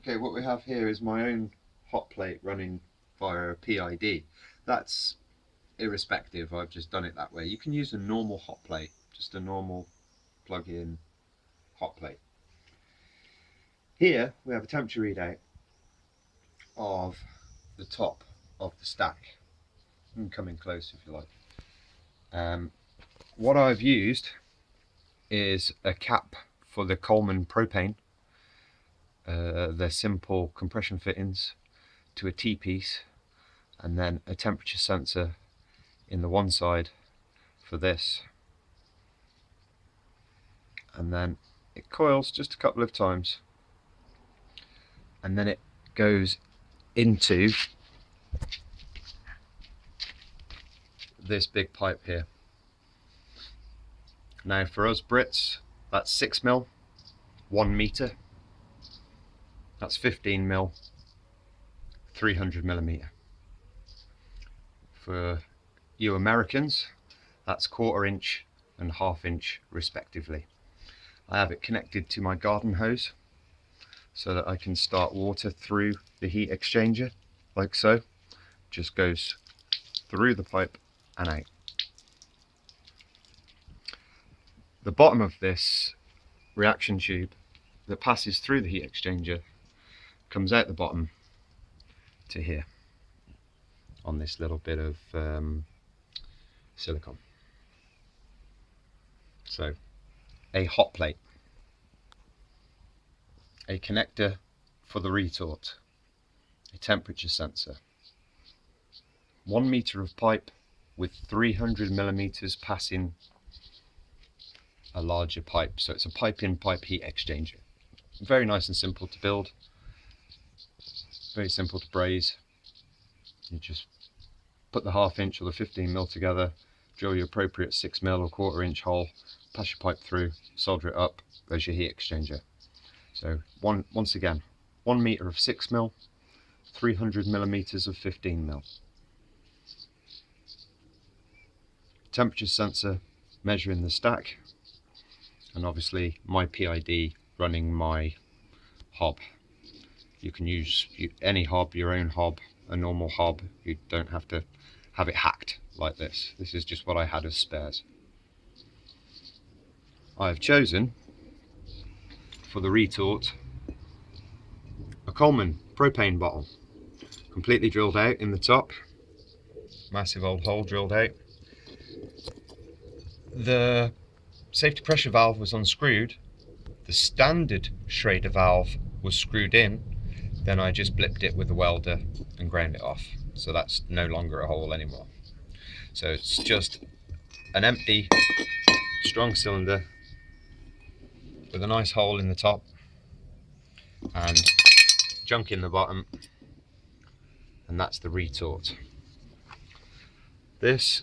Okay, what we have here is my own hot plate running via a PID. That's irrespective, I've just done it that way. You can use a normal hot plate, just a normal plug-in hot plate. Here we have a temperature readout of the top of the stack. You can come in close if you like. What I've used is a cap for the Coleman propane. They're simple compression fittings to a T-piece, and then a temperature sensor in the one side for this, and then it coils just a couple of times, and then it goes into this big pipe here. Now for us Brits, that's 6mm, 1 metre. That's 15mm, 300mm. For you Americans, that's 1/4 inch and 1/2 inch respectively. I have it connected to my garden hose so that I can start water through the heat exchanger, like so. Just goes through the pipe and out. The bottom of this reaction tube that passes through the heat exchanger comes out the bottom to here on this little bit of silicone. So a hot plate, a connector for the retort, a temperature sensor, 1 metre of pipe with 300mm passing a larger pipe. So it's a pipe-in pipe heat exchanger. Very nice and simple to build, very simple to braze. You just put the 1/2 inch or the 15mm together, drill your appropriate 6mm or 1/4 inch hole, pass your pipe through, solder it up, there's your heat exchanger. So once again, 1 metre of 6mm, 300mm of 15mm. Temperature sensor measuring the stack, and obviously my PID running my hob. You can use any hob, your own hob, a normal hob. You don't have to have it hacked like this. This is just what I had as spares. I have chosen for the retort a Coleman propane bottle, completely drilled out in the top, massive old hole drilled out. The safety pressure valve was unscrewed, the standard Schrader valve was screwed in, then I just blipped it with a welder and ground it off, so that's no longer a hole anymore. So it's just an empty strong cylinder with a nice hole in the top and junk in the bottom, and that's the retort. This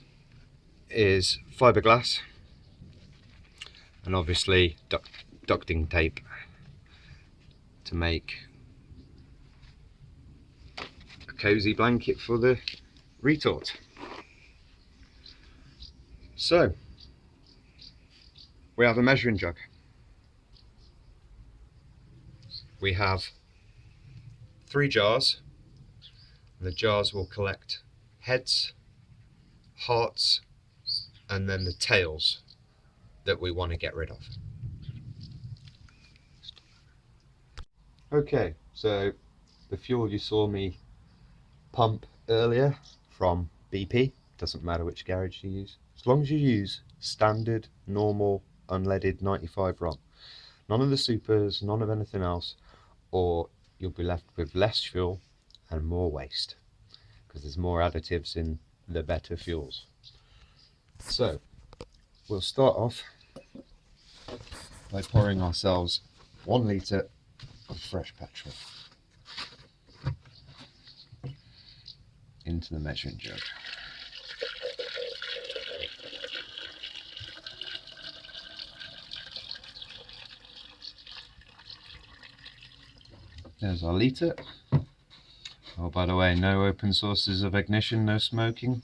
is fiberglass and obviously ducting tape to make a cozy blanket for the retort. So we have a measuring jug. We have 3 jars, and the jars will collect heads, hearts, and then the tails that we want to get rid of. Okay, so the fuel you saw me pump earlier from BP, doesn't matter which garage you use, as long as you use standard, normal, unleaded 95 ROM. None of the supers, none of anything else, or you'll be left with less fuel and more waste, because there's more additives in the better fuels. So we'll start off by pouring ourselves 1 litre of fresh petrol into the measuring jug. There's our litre. Oh, by the way, no open sources of ignition, no smoking,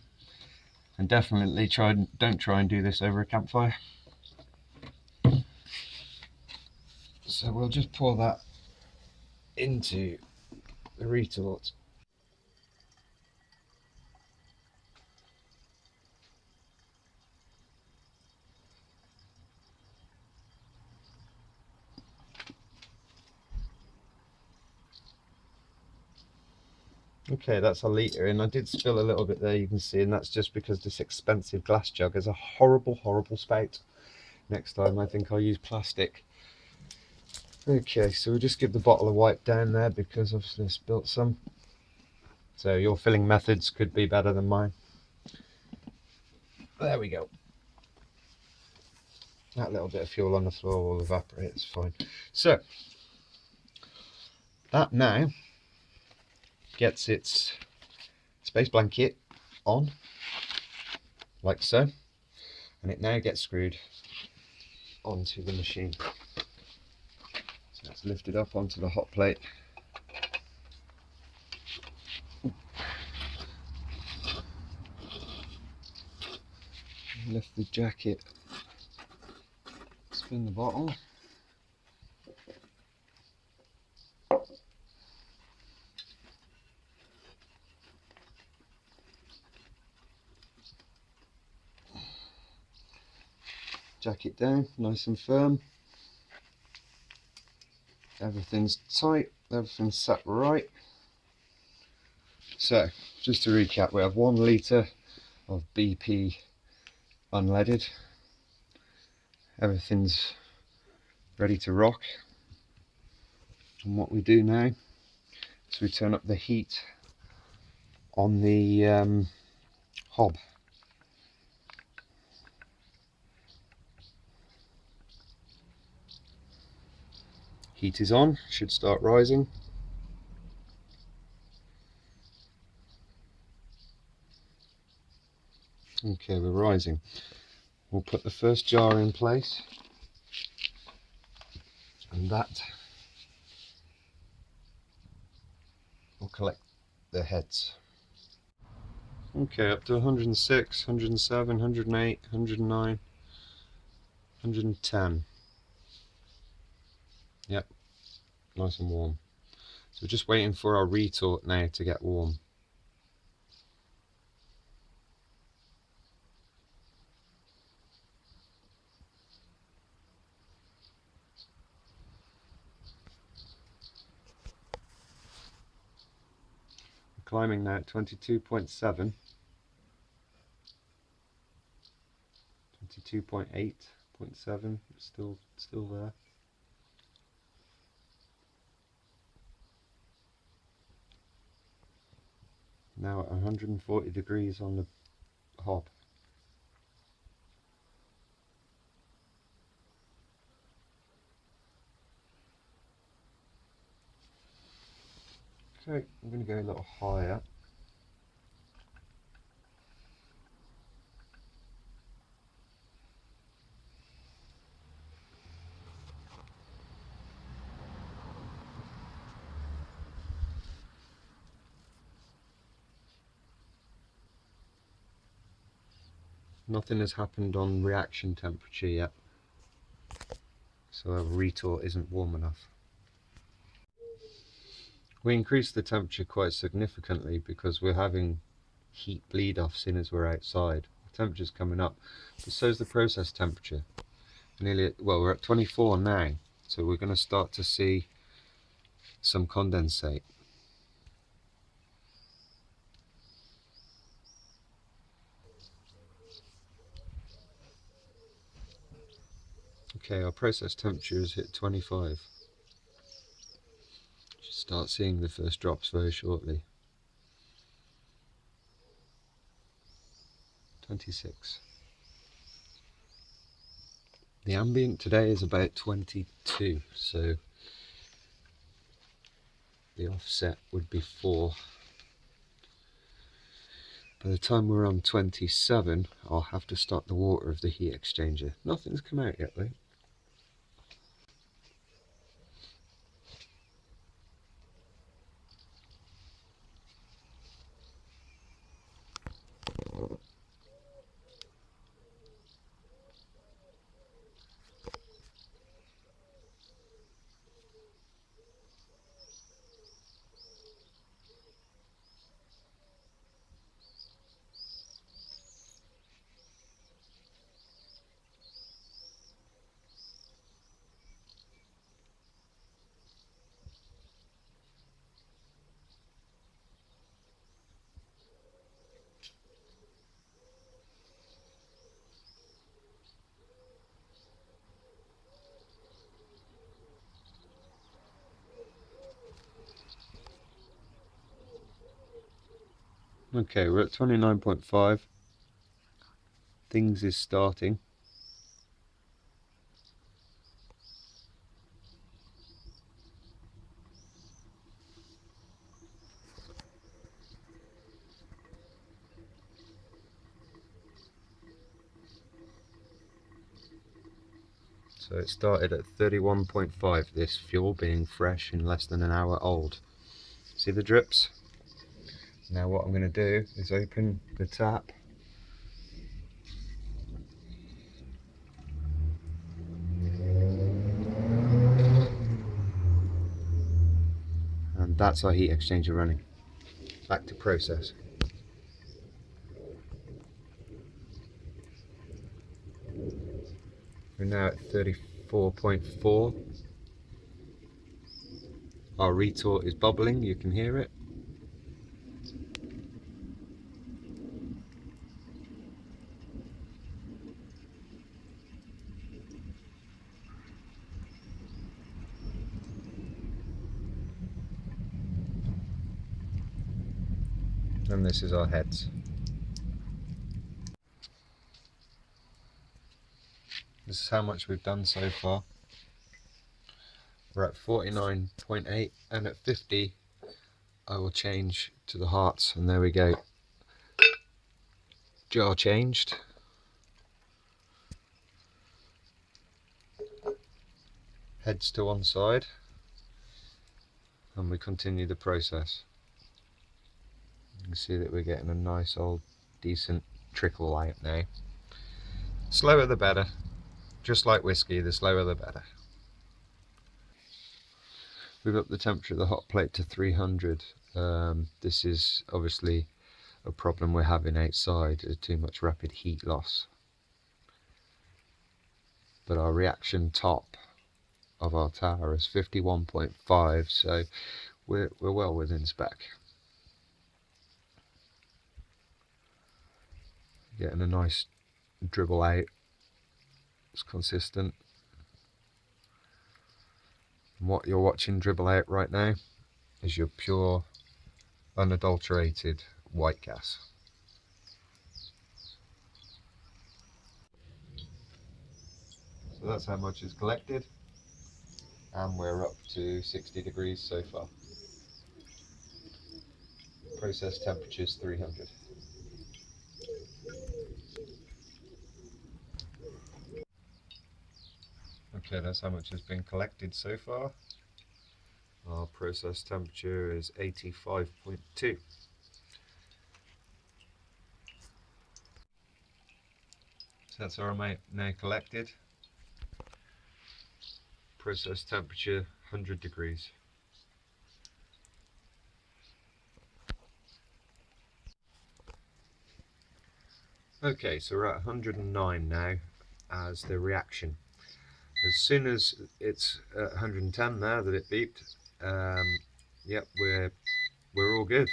and definitely don't try and do this over a campfire. So we'll just pour that into the retort. Okay, that's a litre in. I did spill a little bit there, you can see, and that's just because this expensive glass jug has a horrible, horrible spout. Next time I think I'll use plastic. Okay, so we'll just give the bottle a wipe down there because obviously I spilt some. So your filling methods could be better than mine. There we go. That little bit of fuel on the floor will evaporate, it's fine. So, that now gets its space blanket on, like so, and it now gets screwed onto the machine. So it's lifted up onto the hot plate. Lift the jacket, spin the bottle. Jacket down, nice and firm. Everything's tight, everything's sat right. So, just to recap, we have 1 litre of BP unleaded. Everything's ready to rock. And what we do now is we turn up the heat on the hob. Heat is on, should start rising. Okay, we're rising. We'll put the first jar in place, and that will collect the heads. Okay, up to 106, 107, 108, 109, 110. Yep, nice and warm. So we're just waiting for our retort now to get warm. We're climbing now at 22.7, 22.8, 0.7, still there. Now at 140 degrees on the hob. Okay, I'm going to go a little higher. Nothing has happened on reaction temperature yet, so our retort isn't warm enough. We increased the temperature quite significantly because we're having heat bleed off soon as we're outside. The temperature's coming up, but so is the process temperature. Well, we're at 24 now, so we're going to start to see some condensate. Okay, our process temperature has hit 25. Should start seeing the first drops very shortly. 26. The ambient today is about 22, so the offset would be 4. By the time we're on 27, I'll have to start the water of the heat exchanger. Nothing's come out yet though. Okay, we're at 29.5. Things is starting. So it started at 31.5, this fuel being fresh and less than an hour old. See the drips? Now what I'm going to do is open the tap. And that's our heat exchanger running. Back to process. We're now at 34.4. Our retort is bubbling, you can hear it. And this is our heads. This is how much we've done so far. We're at 49.8, and at 50 I will change to the hearts, and there we go. Jar changed. Heads to one side, and we continue the process. You can see that we're getting a nice old decent trickle out now. Slower the better. Just like whiskey, the slower the better. We've upped the temperature of the hot plate to 300. This is obviously a problem we're having outside, too much rapid heat loss. But our reaction top of our tower is 51.5, so we're well within spec. Getting a nice dribble out. It's consistent. And what you're watching dribble out right now is your pure, unadulterated white gas. So that's how much is collected, and we're up to 60 degrees so far. Process temperature is 300. Okay, that's how much has been collected so far. Our process temperature is 85.2. So that's our amount now collected. Process temperature 100 degrees. Okay, so we're at 109 now as the reaction. As soon as it's at 110 now that it beeped, yep, we're all good.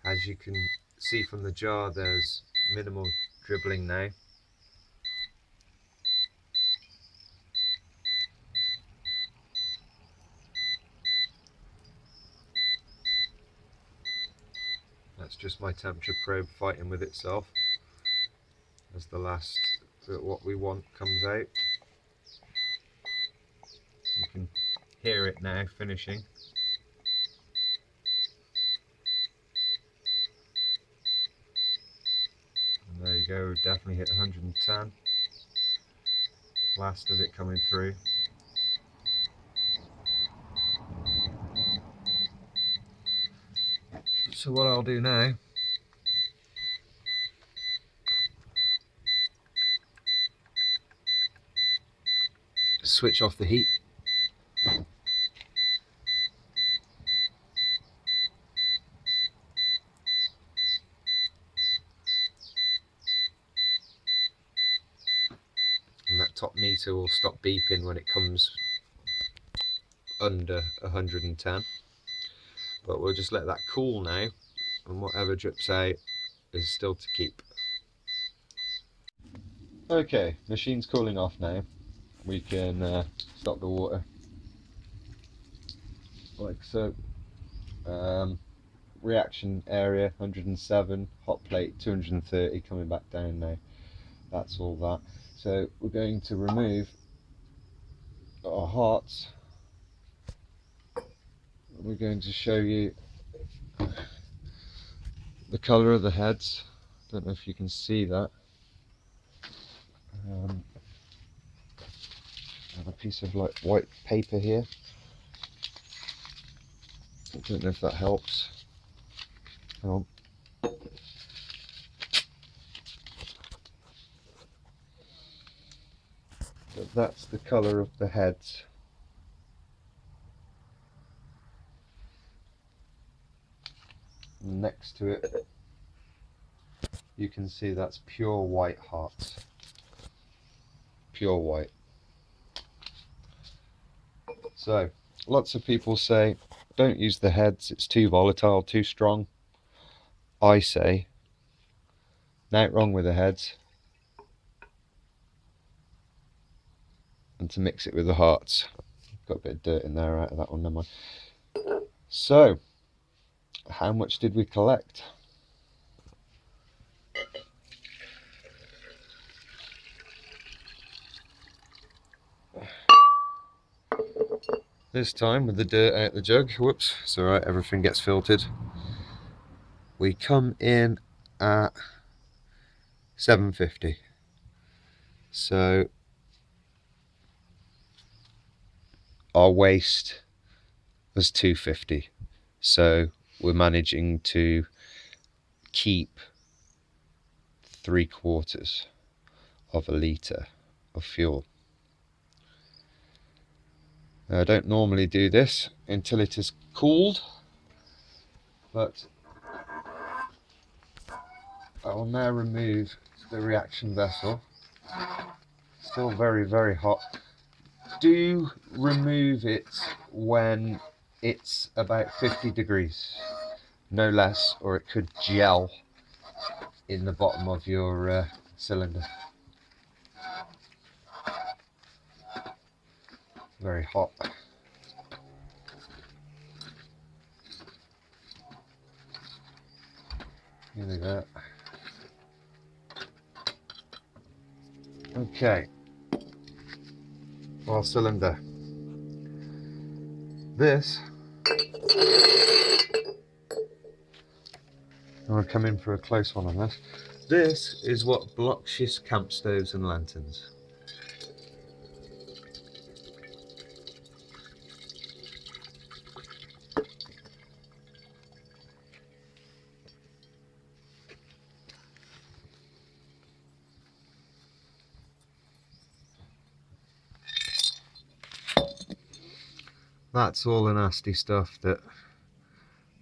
As you can see from the jar, there's minimal dribbling now. That's just my temperature probe fighting with itself as the last what we want comes out. You can hear it now finishing. And there you go, we've definitely hit 110. Last of it coming through. So what I'll do now is switch off the heat. And that top meter will stop beeping when it comes under 110. But we'll just let that cool now, and whatever drips out is still to keep. Okay, machine's cooling off now. We can stop the water like so. reaction area 107, hot plate 230, coming back down now. That's all that. So we're going to remove our hearts. We're going to show you the colour of the heads. Don't know if you can see that. I have a piece of like white paper here. I don't know if that helps. Hang on. But that's the colour of the heads. Next to it, you can see that's pure white hearts. Pure white. So, lots of people say, don't use the heads, it's too volatile, too strong. I say, nothing wrong with the heads, and to mix it with the hearts. Got a bit of dirt in there out of that one, never mind. So, how much did we collect? This time with the dirt out the jug, whoops, it's alright, everything gets filtered. We come in at 750. So our waste was 250. So we're managing to keep 3/4 of a litre of fuel. Now, I don't normally do this until it is cooled, but I will now remove the reaction vessel. Still very, very hot. Do remove it when it's about 50 degrees, no less, or it could gel in the bottom of your cylinder. Very hot. Nearly there. Okay. Our cylinder. This, I'm going to come in for a close one on this. This is what blocks your camp stoves and lanterns. That's all the nasty stuff that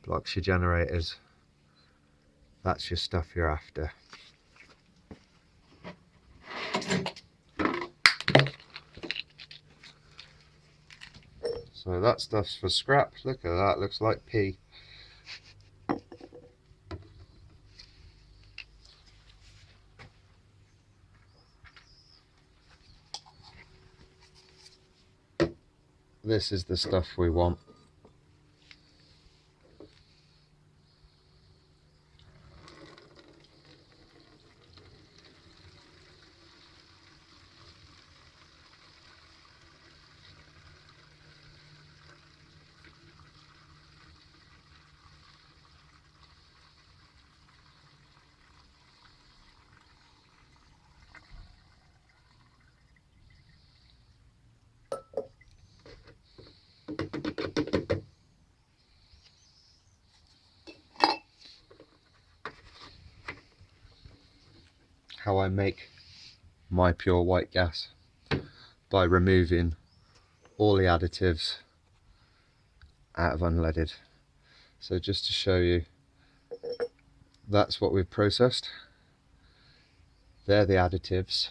blocks your generators. That's your stuff you're after. So that stuff's for scrap. Look at that, looks like pea. This is the stuff we want. How I make my pure white gas, by removing all the additives out of unleaded. So just to show you, that's what we've processed. They're the additives.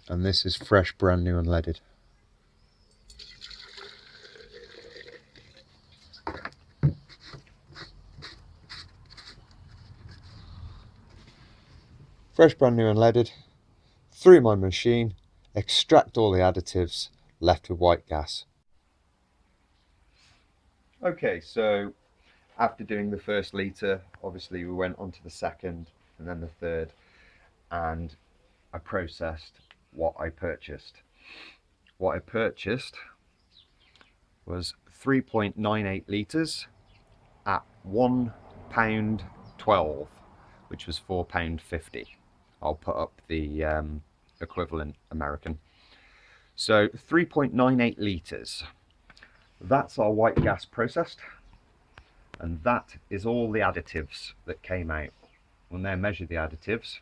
And this is fresh, brand new unleaded. Fresh, brand new unleaded, through my machine, extract all the additives, left with white gas. Okay, so after doing the first litre, obviously we went on to the second and then the third, and I processed what I purchased. What I purchased was 3.98 litres at £1.12, which was £4.50. I'll put up the equivalent American. So 3.98 litres. That's our white gas processed, and that is all the additives that came out. We'll now measure the additives.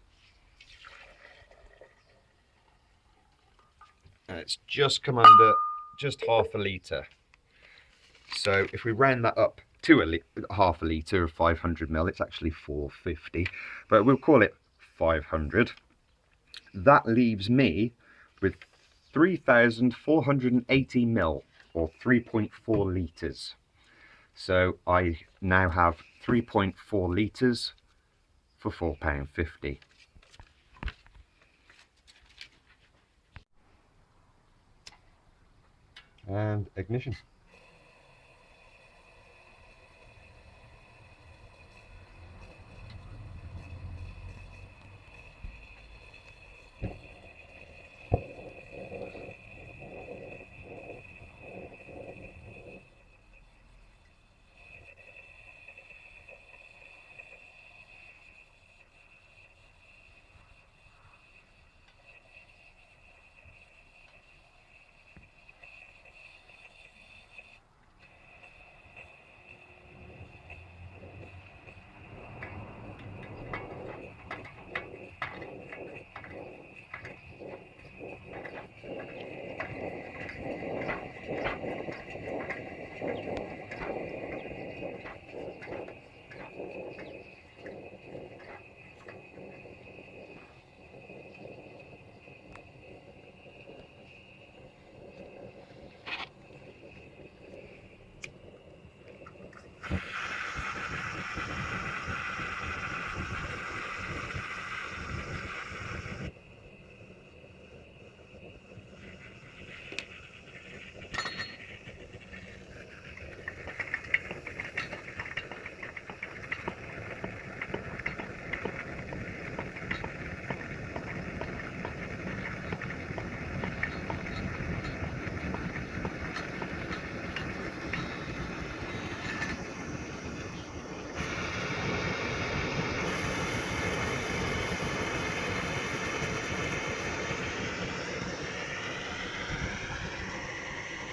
And it's just come under just half a litre. So if we round that up to half a litre of 500 ml, it's actually 450, but we'll call it 500. That leaves me with 3,480 ml, or 3.4 litres. So I now have 3.4 litres for £4.50. And ignition.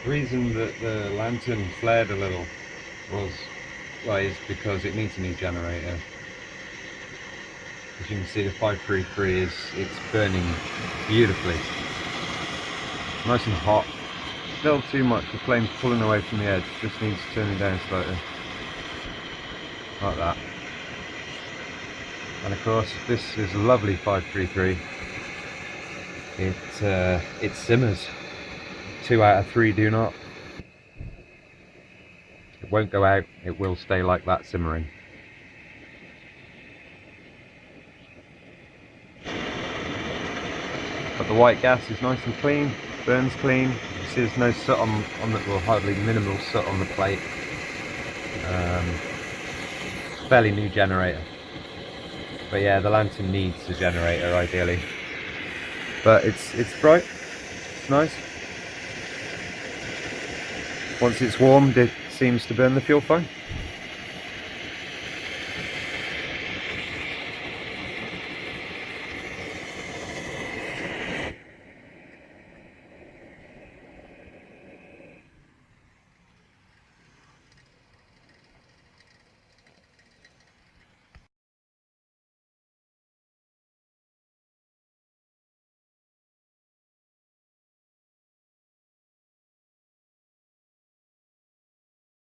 The reason that the lantern flared a little is because it needs a new generator. As you can see, the 533 it's burning beautifully, nice and hot. Still too much, the flame's pulling away from the edge, just needs turning down slightly, like that. And of course, this is a lovely 533. It simmers. 2 out of 3 do not. It won't go out, it will stay like that simmering. But the white gas is nice and clean, burns clean. You see there's no soot on the, well, hardly minimal soot on the plate. Fairly new generator. But yeah, the lantern needs a generator ideally. But it's bright, it's nice. Once it's warmed, it seems to burn the fuel fine.